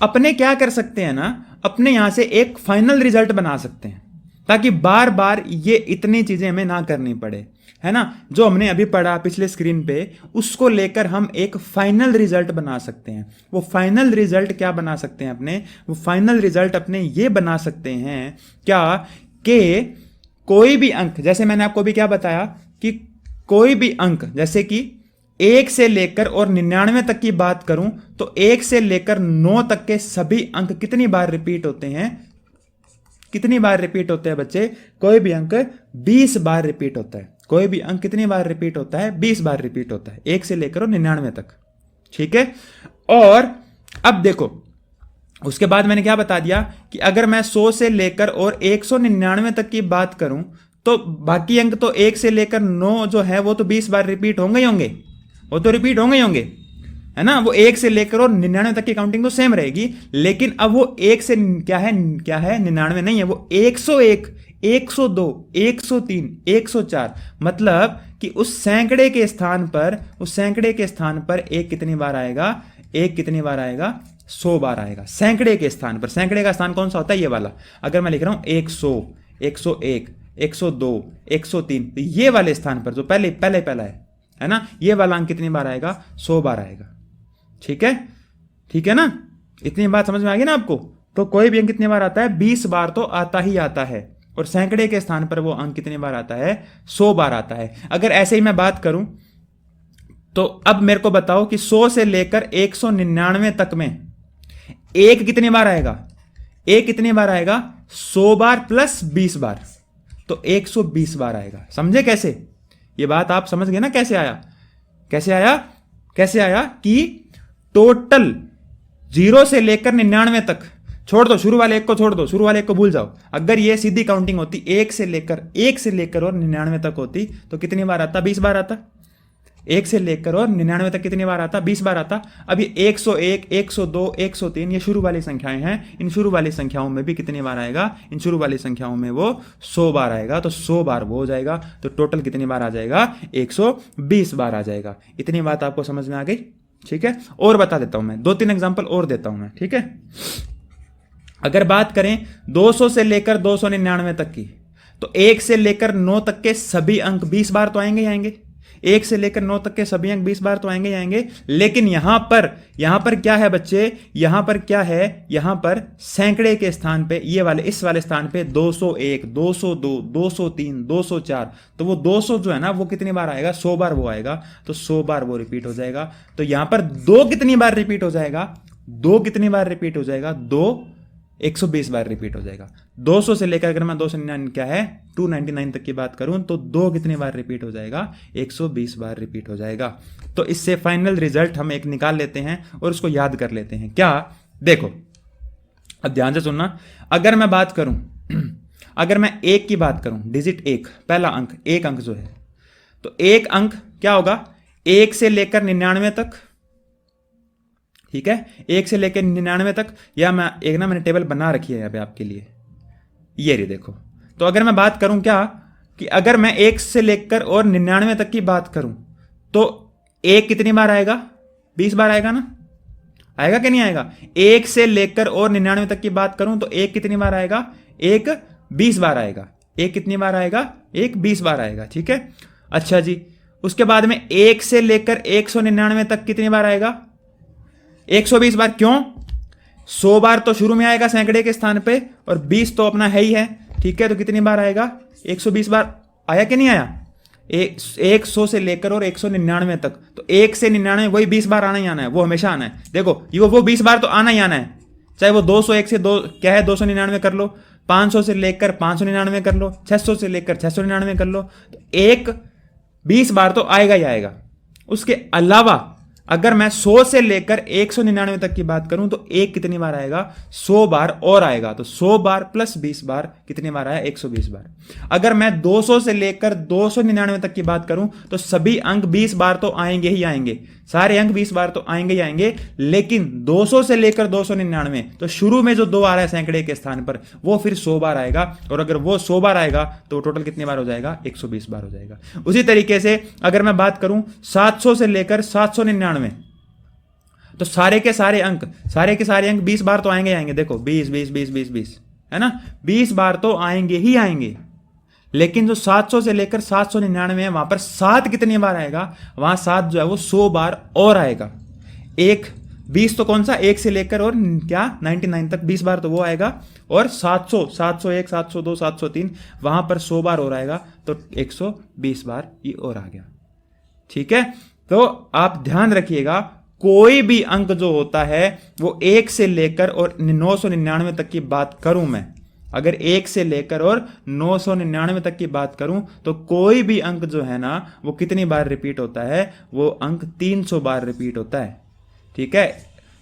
अपने क्या कर सकते हैं ना, अपने यहां से एक फाइनल रिजल्ट बना सकते हैं, ताकि बार बार ये इतनी चीजें हमें ना करनी पड़े, है ना। जो हमने अभी पढ़ा पिछले स्क्रीन पे, उसको लेकर हम एक फाइनल रिजल्ट बना सकते हैं। वो फाइनल रिजल्ट क्या बना सकते हैं अपने, वो फाइनल रिजल्ट अपने ये बना सकते हैं क्या, कि कोई भी अंक, जैसे मैंने आपको भी क्या बताया कि कोई भी अंक, जैसे कि 1 से लेकर और 99 तक की बात करूं तो 1 से लेकर 9 तक के सभी अंक कितनी बार रिपीट होते हैं, कितनी बार रिपीट होते हैं बच्चे, कोई भी अंक 20 बार रिपीट होता है। कोई भी अंक कितनी बार रिपीट होता है, 20 बार रिपीट होता है, 1 से लेकर और 99 तक, ठीक है। और अब देखो, उसके बाद मैंने क्या बता दिया कि अगर मैं 100 से लेकर और 199 तक की बात करूं तो बाकी अंक तो 1 से लेकर 9 जो है वो तो 20 बार रिपीट होंगे ही होंगे, वो तो रिपीट होंगे ही होंगे, है ना। वो 1 से लेकर और 99 तक की काउंटिंग तो सेम रहेगी, लेकिन अब वो 1 से क्या है 99 नहीं है, वो 101, 102, 103, 104, मतलब कि उस सैकड़े के स्थान पर, उस सैकड़े के स्थान पर एक कितनी बार आएगा, एक कितनी बार आएगा, 100 बार आएगा। सैकड़े के स्थान पर, सैकड़े का स्थान कौन सा होता है, ये वाला। अगर मैं लिख रहा हूं 100, 101, 102, 103, तो ये वाले स्थान पर जो पहले पहला है ना, ये वाला अंक कितनी बार आएगा, 100 बार आएगा। ठीक है, ठीक है ना, इतनी बात समझ में आ गई ना आपको। तो कोई भी अंक कितनी बार आता है, 20 बार तो आता ही आता है, और सैकड़े के स्थान पर वो अंक कितनी बार आता है, 100 बार आता है। अगर ऐसे ही मैं बात करूं तो अब मेरे को बताओ कि 100 से लेकर 199 तक में एक कितनी बार आएगा, एक कितनी बार आएगा, 100 बार प्लस 20 बार, तो 120 बार आएगा। समझे कैसे, ये बात आप समझ गए ना, कैसे आया, कैसे आया, कैसे आया कि टोटल 0 से लेकर 99 तक, छोड़ दो शुरू वाले एक को, छोड़ दो शुरू वाले एक को, भूल जाओ। अगर ये सीधी काउंटिंग होती 1 से लेकर और 99 तक होती तो कितनी बार आता, 20 बार आता। 1 से लेकर और 99 तक कितनी बार आता, 20 बार आता। अब ये 101, 102, 103 ये शुरू वाली संख्याएं हैं, इन शुरू वाली संख्याओं में भी कितनी बार आएगा, इन शुरू वाली संख्याओं में वो 100 बार आएगा। तो 100 बार वो हो जाएगा, तो टोटल कितनी बार आ जाएगा, 120 बार आ जाएगा। इतनी बात आपको समझ में आ गई, ठीक है। और बता देता हूं मैं, 2-3 एग्जाम्पल और देता हूं मैं, ठीक है। अगर बात करें 200 से लेकर 299 तक की, तो 1 से लेकर 9 तक के सभी अंक 20 बार तो आएंगे ही आएंगे। 1 से लेकर 9 तक के सभी अंक 20 बार तो आएंगे ही आएंगे। लेकिन यहां पर क्या है बच्चे, यहां पर क्या है, यहां पर सैकड़े के स्थान पे, ये वाले, इस वाले स्थान पे 201, 202, 203, 204, तो वो 200 जो है ना वो कितनी बार आएगा, 100 बार वो आएगा, तो 100 बार वो रिपीट हो जाएगा। तो यहां पर 2 कितनी बार रिपीट हो जाएगा, 2 कितनी बार रिपीट हो जाएगा, 2 120 बार रिपीट हो जाएगा। 200 से लेकर अगर मैं 299 क्या है 299 तक की बात करूं तो 2 कितनी बार रिपीट हो जाएगा, 120 बार रिपीट हो जाएगा। तो इससे फाइनल रिजल्ट हम एक निकाल लेते हैं और उसको याद कर लेते हैं। क्या, देखो अब ध्यान से सुनना। अगर मैं बात करूं, अगर मैं 1 की बात करूं, डिजिट 1, पहला अंक, एक अंक जो है, तो एक अंक क्या होगा, 1 से लेकर 99 तक, ठीक है, 1 से लेकर 99 तक, या मैं एक ना मैंने टेबल बना रखी है यहाँ पे आपके लिए, ये रही देखो। तो अगर मैं बात करूं क्या, कि अगर मैं 1 से लेकर और 99 तक की बात करूं तो 1 कितनी बार आएगा, 20 बार आएगा ना, आएगा कि नहीं आएगा। 1 से लेकर और 99 तक की बात करूं तो 1 कितनी बार आएगा, 1 20 बार आएगा। 1 कितनी बार आएगा, 1 20 बार आएगा, ठीक है। अच्छा जी, उसके बाद में 1 से लेकर 199 तक कितनी बार आएगा, 120 बार। क्यों, 100 बार तो शुरू में आएगा सैकड़े के स्थान पे, और 20 तो अपना है ही है, ठीक है। तो कितनी बार आएगा? 120 बार आया कि नहीं आया? 100 से लेकर और 199 तक, तो 1 से 99 वही 20 बार आना ही आना है, वो हमेशा आना है। देखो ये वो 20 बार तो आना ही आना है, चाहे वो 201 से क्या है 299 कर लो, 500 से लेकर 599 कर लो, 600 से लेकर 699 कर लो, तो एक 20 बार तो आएगा ही आएगा। उसके अलावा अगर मैं 100 से लेकर 199 तक की बात करूं तो एक कितनी बार आएगा? 100 बार और आएगा। तो 100 बार प्लस 20 बार कितनी बार आया? 120 बार। अगर मैं 200 से लेकर 299 तक की बात करूं तो सभी अंक 20 बार तो आएंगे ही आएंगे, सारे अंक 20 बार तो आएंगे ही आएंगे। लेकिन 200 से लेकर 299 तो शुरू में जो 2 आ रहा है सैकड़े के स्थान पर, वो फिर 100 बार आएगा, और अगर वो 100 बार आएगा तो टोटल कितनी बार हो जाएगा? 120 बार हो जाएगा। उसी तरीके से अगर मैं बात करूं 700 से लेकर 799 तो सारे के सारे अंक 20 बार तो आएंगे आएंगे। देखो 20 20 20 20 20 है ना, 20 बार तो आएंगे ही आएंगे। लेकिन जो 700 से लेकर 799 है वहां पर 7 कितनी बार आएगा? वहां 7 जो है वो 100 बार और आएगा। एक 20 तो कौन सा? 1 से लेकर और क्या 99 तक 20 बार तो वो आएगा, और 700 701 702 703 वहां पर 100 बार और आएगा, तो 120 बार ये और आ गया, ठीक है। तो आप ध्यान रखिएगा, कोई भी अंक जो होता है वो 1 से लेकर और 999 तक की बात करूं मैं, अगर 1 से लेकर और 999 तक की बात करूं तो कोई भी अंक जो है ना वो कितनी बार रिपीट होता है? वो अंक 300 बार रिपीट होता है, ठीक है।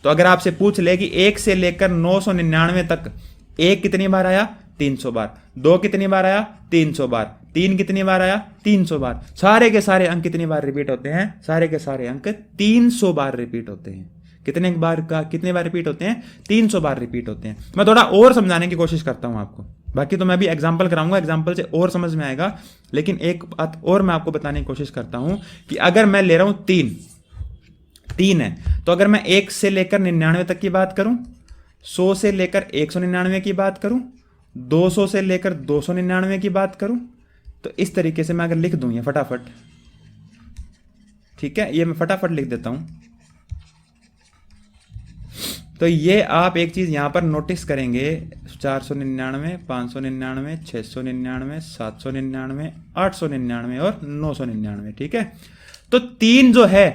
तो अगर आपसे पूछ ले कि 1 से लेकर 999 तक 1 कितनी बार आया? 300 बार। 2 कितनी बार आया? 300 बार। 3 कितनी बार आया? 300 बार। सारे के सारे अंक कितनी बार रिपीट होते हैं? सारे के सारे अंक 300 बार रिपीट होते हैं। कितने बार रिपीट होते हैं? 300 बार रिपीट होते हैं। मैं थोड़ा और समझाने की कोशिश करता हूं आपको, बाकी तो मैं भी एग्जांपल कराऊंगा, एग्जांपल से और समझ में आएगा। लेकिन एक बात और मैं आपको बताने की कोशिश करता हूं कि अगर मैं ले रहा हूं 3 है, तो अगर मैं 1 से लेकर 99 तक की बात करूं, 100 से लेकर 199 की बात करूं, 200 से लेकर 299 की बात करूं, तो इस तरीके से मैं अगर लिख दूं ये फटाफट, ठीक है, ये मैं फटाफट लिख देता हूं। तो ये आप एक चीज यहां पर नोटिस करेंगे, 499 599 699 799 899 और 999, ठीक है। तो 3 जो है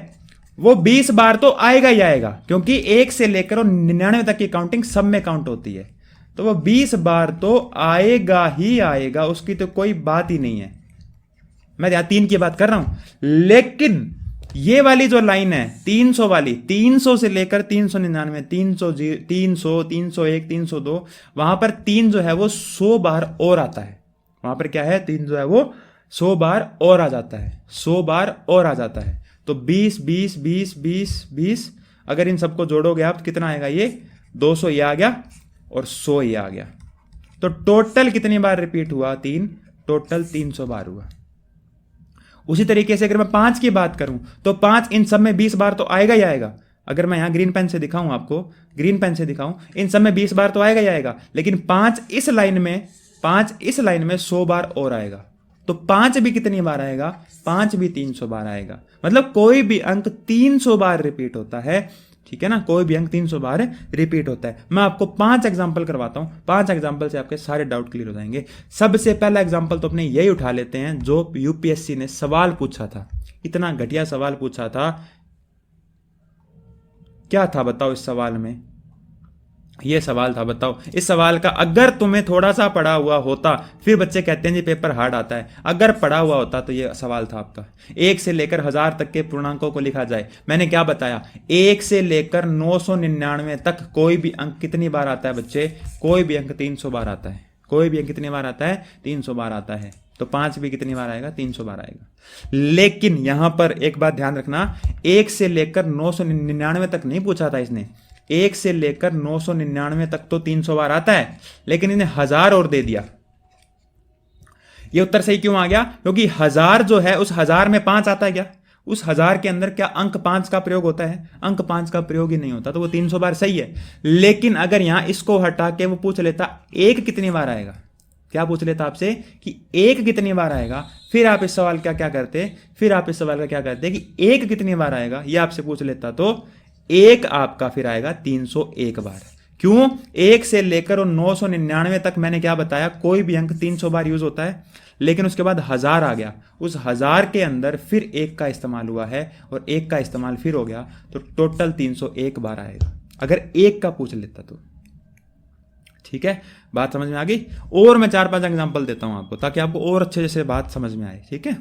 वो 20 बार तो आएगा ही आएगा, क्योंकि 1 से लेकर और 99 तक की काउंटिंग सब में काउंट होती है, तो वो 20 बार तो आएगा ही आएगा, उसकी तो कोई बात ही नहीं है। मैं यहां 3 की बात कर रहा हूं। लेकिन ये वाली जो लाइन है 300 वाली, 300 से लेकर 399 300 301 302 वहां पर 3 जो है वो 100 बार और आता है। वहां पर क्या है? 3 जो है वो 100 बार और आ जाता है, 100 बार और आ जाता है। तो 20 20 20 20 20, अगर इन सबको जोड़ोगे आप तो कितना आएगा? ये 200 ये आ गया और 100 ये आ गया। तो टोटल कितनी बार रिपीट हुआ? 3, टोटल 300 बार हुआ। उसी तरीके से अगर मैं 5 की बात करूं तो 5 इन सब में 20 बार तो आएगा ही आएगा। अगर मैं यहां ग्रीन पेन से दिखाऊं आपको, ग्रीन पेन से दिखाऊं, इन सब में 20 बार तो आएगा ही आएगा। लेकिन 5 इस लाइन में 100 बार और आएगा। तो 5 भी कितनी बार आएगा? 5 भी 300 बार आएगा। मतलब कोई भी अंक 300 बार रिपीट होता है, ठीक है ना, कोई भी अंक 300 बार रिपीट होता है। मैं आपको 5 एग्जांपल करवाता हूं, 5 एग्जांपल से आपके सारे डाउट क्लियर हो जाएंगे। सबसे पहला एग्जांपल तो अपने यही उठा लेते हैं जो यूपीएससी ने सवाल पूछा था, इतना घटिया सवाल पूछा था। क्या था बताओ इस सवाल में? ये सवाल था, बताओ इस सवाल का अगर तुम्हें थोड़ा सा पढ़ा हुआ होता, फिर बच्चे कहते हैं जी पेपर हार्ड आता है, अगर पढ़ा हुआ होता तो ये सवाल था आपका। 1 से लेकर 1000 तक के पूर्णांकों को लिखा जाए। मैंने क्या बताया? 1 से लेकर 999 तक कोई भी अंक कितनी बार आता है बच्चे? कोई भी अंक 300 बार आता है। कोई भी अंक कितनी बार आता है? 300 बार आता है। तो 5 भी कितनी बार आएगा? 300 बार आएगा। लेकिन यहां पर एक बात ध्यान रखना, 1 से लेकर 999 तक नहीं पूछा था इसने। 1 से लेकर 999 तक तो 300 बार आता है, लेकिन इन्हें 1000 और दे दिया। ये उत्तर सही क्यों आ गया? क्योंकि 1000 जो है, उस 1000 में 5 आता है क्या? उस 1000 के अंदर क्या अंक 5 का प्रयोग होता है? अंक 5 का प्रयोग ही नहीं होता, तो वो 300 बार सही है। लेकिन अगर यहां इसको हटा के वो पूछ लेता 1 कितनी बार आएगा, क्या पूछ लेता आपसे कि 1 कितनी बार आएगा, फिर आप इस सवाल का क्या करते? फिर आप इस सवाल का क्या करते कि 1 कितनी बार आएगा, ये आपसे पूछ लेता, तो 1 आपका फिर आएगा 301 बार। क्यों? 1 से लेकर और 999 तक मैंने क्या बताया, कोई भी अंक 300 बार यूज होता है, लेकिन उसके बाद 1000 आ गया, उस 1000 के अंदर फिर 1 का इस्तेमाल हुआ है और 1 का इस्तेमाल फिर हो गया, तो टोटल 301 बार आएगा अगर 1 का पूछ लेता तो। ठीक है, बात समझ में आ गई? और मैं 4-5 एग्जांपल देता हूं आपको ताकि आपको और अच्छे से बात समझ में आए। ठीक है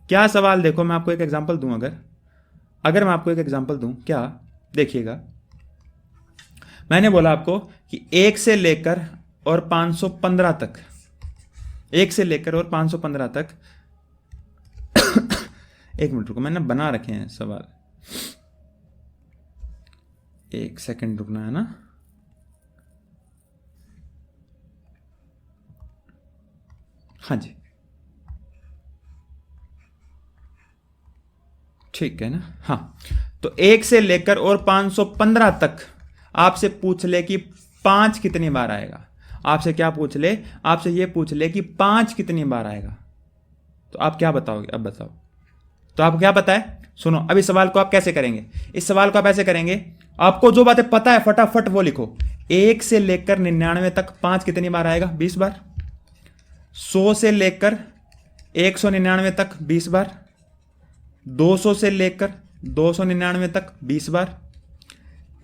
क्या सवाल, देखो मैं आपको एक एग्जांपल दूं, अगर मैं आपको एक एग्जांपल दूं, क्या देखिएगा, मैंने बोला आपको कि 1 से लेकर और 515 तक, 1 से लेकर और 515 तक एक मिनट रुको, मैंने बना रखे हैं सवाल, 1 सेकंड रुकना है ना। हाँ जी, ठीक है ना। हाँ, तो 1 से लेकर और 515 तक आपसे पूछ ले कि 5 कितनी बार आएगा, आपसे क्या पूछ ले, आपसे ये पूछ ले कि 5 कितनी बार आएगा, तो आप क्या बताओगे? अब बताओ, तो आपको क्या पता है? सुनो, अब इस सवाल को आप कैसे करेंगे, इस सवाल को आप ऐसे करेंगे, आपको जो बातें पता है फटाफट वो लिखो। 1 से लेकर 99 तक 5 कितनी बार आएगा? 20 बार। 100 से लेकर 199 तक 20 बार। 200 से लेकर 299 तक 20 बार।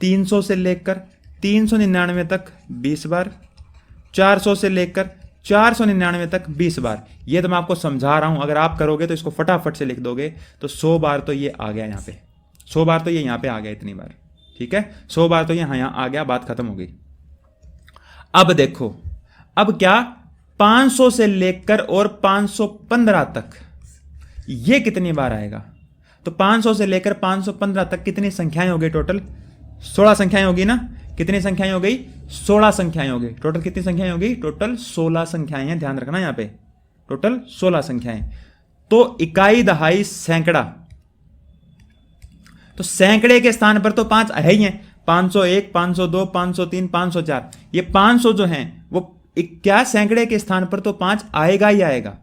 300 से लेकर 399 तक 20 बार। 400 से लेकर 499 तक 20 बार। ये तो मैं आपको समझा रहा हूं, अगर आप करोगे तो इसको फटाफट से लिख दोगे, तो 100 बार तो ये आ गया यहाँ पे, 100 बार तो ये यहाँ पे आ गया इतनी बार। ठीक है, 100 बार तो यहाँ आ गया, बात खत्म हो गई। अब देखो, अब क्या, 500 से लेकर और 515 तक ये कितनी बार आएगा? तो 500 से लेकर 515 तक कितनी संख्याएं हो गई टोटल? 16 संख्याएं होगी ना। कितनी संख्याएं हो गई? 16 संख्याएं हो गई। टोटल कितनी संख्याएं हो गई? टोटल 16 संख्याएं हैं, ध्यान रखना यहां पे, टोटल 16 संख्याएं। तो इकाई, दहाई, सैकड़ा, तो सैकड़े के स्थान पर तो 5 है ही हैं, 501, 502, 503, 504। ये 500 जो हैं वो क्या सैकड़े के स्थान पर तो 5 आएगा ही आएगा।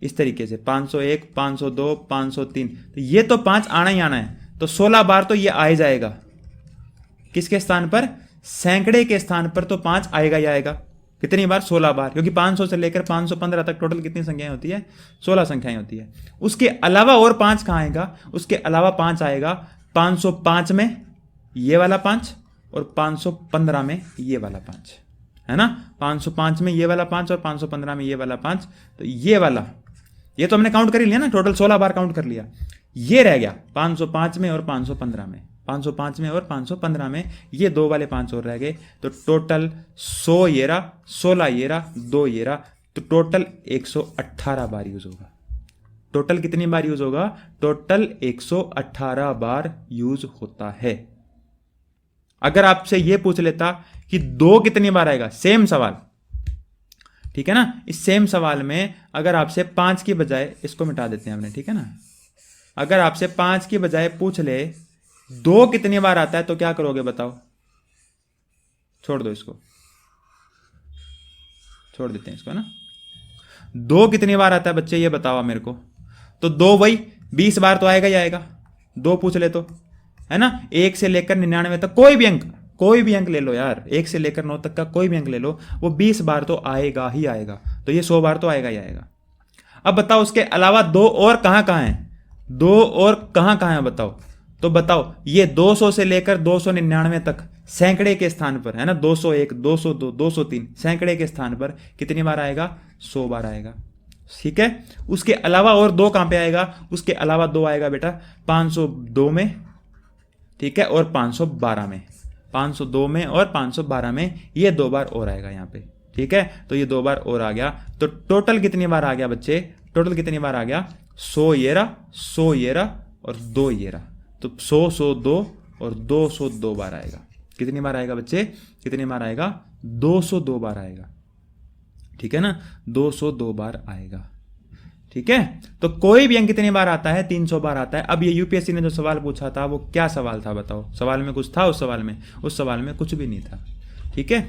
इस तरीके से 501, 502, 503, तो ये तो 5 आना ही आना है, तो 16 बार तो ये आ ही जाएगा। किसके स्थान पर? सैकड़े के स्थान पर तो 5 आएगा ही आएगा। कितनी बार? 16 बार, क्योंकि 500 से लेकर 515 तक टोटल कितनी संख्याएं होती है? 16 संख्याएं होती है। उसके अलावा और 5 कहां आएगा? उसके अलावा 5 आएगा 505 में ये वाला 5 और 515 में ये वाला 5, है ना। 505 में ये वाला 5 और 515 में ये वाला 5, तो ये वाला, ये तो हमने काउंट कर ही लिया ना, टोटल 16 बार काउंट कर लिया। ये रह गया 505 में और 515 में, 505 में और 515 में ये 2 वाले 5 और रह गए, तो टोटल 100 ये रहा, 16 ये रहा, 2 ये रहा, तो टोटल 118 बार यूज होगा। टोटल कितनी बार यूज होगा? टोटल 118 बार यूज होता है। अगर आपसे यह पूछ लेता कि 2 कितनी बार आएगा, सेम सवाल, ठीक है ना, इस सेम सवाल में अगर आपसे 5 की बजाय, इसको मिटा देते हैं हमने, ठीक है ना, अगर आपसे 5 की बजाय पूछ ले 2 कितनी बार आता है, तो क्या करोगे बताओ? छोड़ दो इसको, छोड़ देते हैं इसको ना। 2 कितनी बार आता है बच्चे, ये बताओ मेरे को। तो 2 वही 20 बार तो आएगा ही आएगा, 2 पूछ ले तो, है ना। 1 से लेकर 99 तक कोई भी अंक ले लो यार, 1 से लेकर 9 तक का कोई भी अंक ले लो, वो 20 बार तो आएगा ही आएगा, तो ये 100 बार तो आएगा ही आएगा। अब बताओ उसके अलावा 2 और कहां कहां है, 2 और कहां कहां है बताओ? तो बताओ, ये 200 से लेकर 299 तक सैकड़े के स्थान पर, है ना, 201, 202, 203 सैकड़े के स्थान पर कितनी बार आएगा? 100 बार आएगा। ठीक है, उसके अलावा और 2 कहां पे आएगा? उसके अलावा 2 आएगा बेटा 502 में, ठीक है, और 512 में, 502 में और 512 में, ये 2 बार और आएगा यहाँ पे। ठीक है, तो ये 2 बार और आ गया, तो टोटल कितनी बार आ गया बच्चे? टोटल कितनी बार आ गया? 100 ये रहा, 100 ये रहा और 2 ये रहा, तो 100, 102 और 202 बार आएगा। कितनी बार आएगा बच्चे? कितनी बार आएगा? 202 बार आएगा। ठीक है ना, 202 बार आएगा। ठीक है, तो कोई भी अंक कितनी बार आता है? 300 बार आता है। अब ये यूपीएससी ने जो सवाल पूछा था वो क्या सवाल था बताओ? सवाल में कुछ था उस सवाल में? उस सवाल में कुछ भी नहीं था। ठीक है,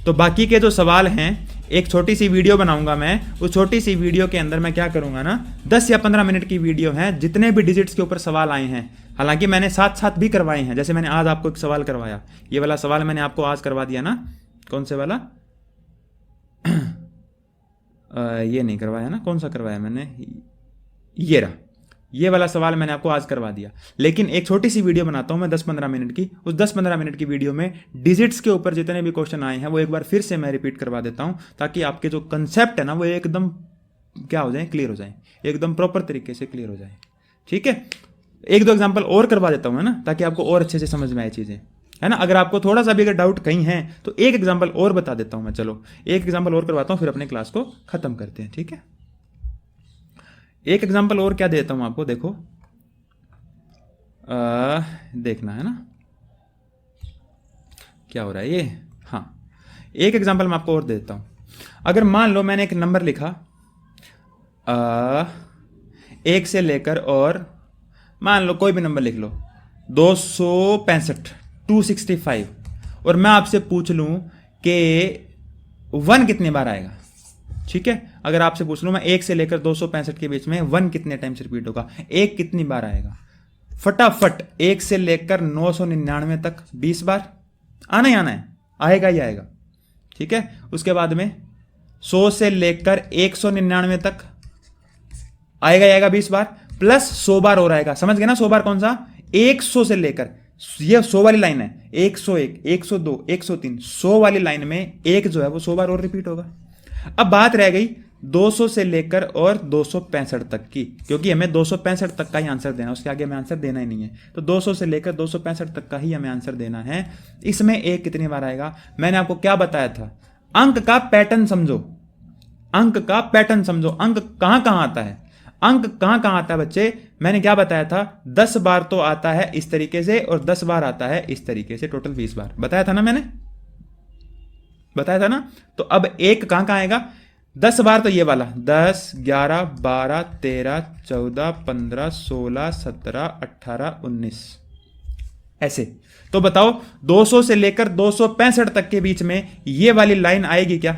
तो बाकी के जो सवाल हैं, एक छोटी सी वीडियो बनाऊंगा मैं, उस छोटी सी वीडियो के अंदर मैं क्या करूंगा ना, 10 या 15 मिनट की वीडियो है, जितने भी डिजिट्स के ऊपर सवाल आए हैं हालांकि मैंने साथ साथ भी करवाए हैं, जैसे मैंने आज आपको एक सवाल करवाया, ये वाला सवाल मैंने आपको आज करवा दिया ना। कौन से वाला? ये नहीं करवाया ना, कौन सा करवाया मैंने? ये रहा, ये वाला सवाल मैंने आपको आज करवा दिया। लेकिन एक छोटी सी वीडियो बनाता हूं मैं 10-15 मिनट की, उस 10-15 मिनट की वीडियो में डिजिट्स के ऊपर जितने भी क्वेश्चन आए हैं वो एक बार फिर से मैं रिपीट करवा देता हूं, ताकि आपके जो कंसेप्ट है ना वो एकदम क्या हो जाए, क्लियर हो जाए, एकदम प्रॉपर तरीके से क्लियर हो जाए। ठीक है, एक दो एग्जाम्पल और करवा देता हूं है ना, ताकि आपको और अच्छे से समझ में आए चीज़ें, है ना। अगर आपको थोड़ा सा भी अगर डाउट कहीं है तो एक एग्जाम्पल और बता देता हूं मैं। चलो एक एग्जाम्पल और करवाता हूं, फिर अपने क्लास को खत्म करते हैं। ठीक है, एक एग्जाम्पल और क्या देता हूं आपको, देखो देखना है ना क्या हो रहा है ये। हाँ, एक एग्जाम्पल मैं आपको और दे देता हूं। अगर मान लो मैंने एक नंबर लिखा 1 से लेकर, और मान लो कोई भी नंबर लिख लो 265 265, और मैं आपसे पूछ लूं कि 1 कितने बार आएगा। ठीक है, अगर आपसे पूछ लूं मैं 1 से लेकर 265 के बीच में 1 कितने टाइम्स रिपीट होगा, 1 कितनी बार आएगा, फटाफट 1 से लेकर 999 तक 20 बार आना ही आना है, आएगा ही आएगा। ठीक है, उसके बाद में 100 से लेकर 199 तक आएगा ही आएगा 20 बार, प्लस 100 बार और आएगा। समझ गए ना 100 बार कौन सा? 100 से लेकर, ये 100 वाली लाइन है, 101 102 103, 100 वाली लाइन में एक जो है वो 100 बार और रिपीट होगा। अब बात रह गई 200 से लेकर और 265 तक की, क्योंकि हमें 265 तक का ही आंसर देना है, उसके आगे हमें आंसर देना ही नहीं है। तो 200 से लेकर 265 तक का ही हमें आंसर देना है। इसमें एक कितनी बार आएगा? मैंने आपको क्या बताया था, अंक का पैटर्न समझो, अंक का पैटर्न समझो। अंक कहां कहां आता है, अंक कहां कहां आता है बच्चे? मैंने क्या बताया था, 10 बार तो आता है इस तरीके से, और 10 बार आता है इस तरीके से, टोटल 20 बार बताया था ना, मैंने बताया था ना। तो अब एक कहां कहां आएगा? 10 बार तो ये वाला 10 11 12 13 14 15 16 17 18 19 ऐसे। तो बताओ 200 से लेकर 265 तक के बीच में ये वाली लाइन आएगी क्या?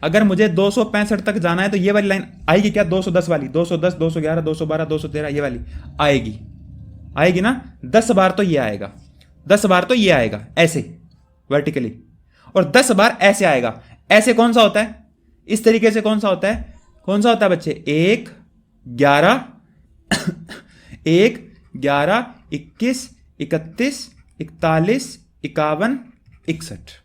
अगर मुझे 265 तक जाना है तो ये वाली लाइन आएगी क्या? 210 वाली, 210 211 212 213 ये वाली आएगी, आएगी ना। 10 बार तो ये आएगा, 10 बार तो ये आएगा ऐसे वर्टिकली, और 10 बार ऐसे आएगा। ऐसे कौन सा होता है? इस तरीके से कौन सा होता है? कौन सा होता है बच्चे? 1 11 1 11 21 31 41 51 61।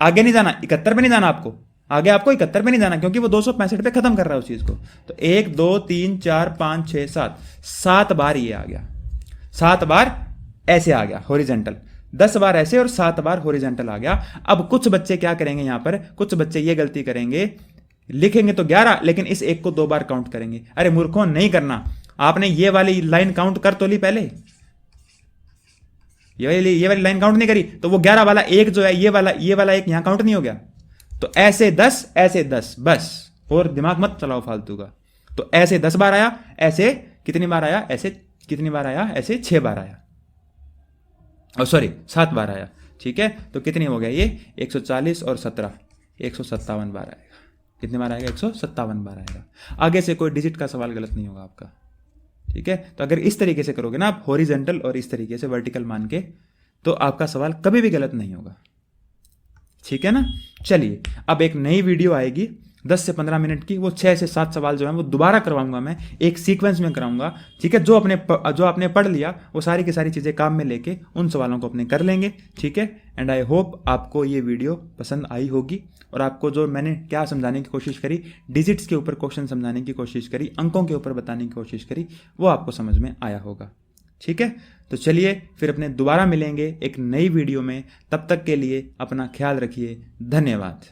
आगे नहीं जाना, 71 पे नहीं जाना आपको, आगे आपको 71 पे नहीं जाना, क्योंकि वो 265 पे खत्म कर रहा है उस चीज को। तो 1 2 3 4 5 6 7 7 बार ये आ गया, 7 बार ऐसे आ गया हॉरिजेंटल, 10 बार ऐसे और 7 बार हॉरिजेंटल आ गया। अब कुछ बच्चे क्या करेंगे यहां पर, कुछ बच्चे ये गलती करेंगे, लिखेंगे तो 11 लेकिन इस एक को 2 बार काउंट करेंगे। अरे मूर्खों, नहीं करना। आपने ये वाली लाइन काउंट कर तो ली पहले, ये वाली लाइन काउंट नहीं करी, तो वो 11 वाला एक जो है, ये वाला एक यहां काउंट नहीं हो गया। तो ऐसे 10 ऐसे 10, बस, और दिमाग मत चलाओ फालतू का। तो ऐसे 10 बार आया, ऐसे कितनी बार आया, ऐसे कितनी बार आया, ऐसे 6 बार आया, और सॉरी 7 बार आया। ठीक है, तो कितनी हो गया ये? 140 और 17 157 बार आएगा। कितने बार आएगा? 157 बार आएगा। आगे से कोई डिजिट का सवाल गलत नहीं होगा आपका। ठीक है, तो अगर इस तरीके से करोगे ना आप, हॉरिजेंटल और इस तरीके से वर्टिकल मान के, तो आपका सवाल कभी भी गलत नहीं होगा। ठीक है ना। चलिए, अब एक नई वीडियो आएगी 10 से 15 मिनट की, वो 6 से 7 सवाल जो है वो दोबारा करवाऊंगा मैं, एक सीक्वेंस में कराऊंगा। ठीक है, जो आपने पढ़ लिया वो सारी की सारी चीज़ें काम में लेके उन सवालों को अपने कर लेंगे। ठीक है, एंड आई होप आपको ये वीडियो पसंद आई होगी, और आपको जो मैंने क्या समझाने की कोशिश करी, डिजिट्स के ऊपर क्वेश्चन समझाने की कोशिश करी, अंकों के ऊपर बताने की कोशिश करी, वो आपको समझ में आया होगा। ठीक है, तो चलिए फिर अपने दोबारा मिलेंगे एक नई वीडियो में। तब तक के लिए अपना ख्याल रखिए। धन्यवाद।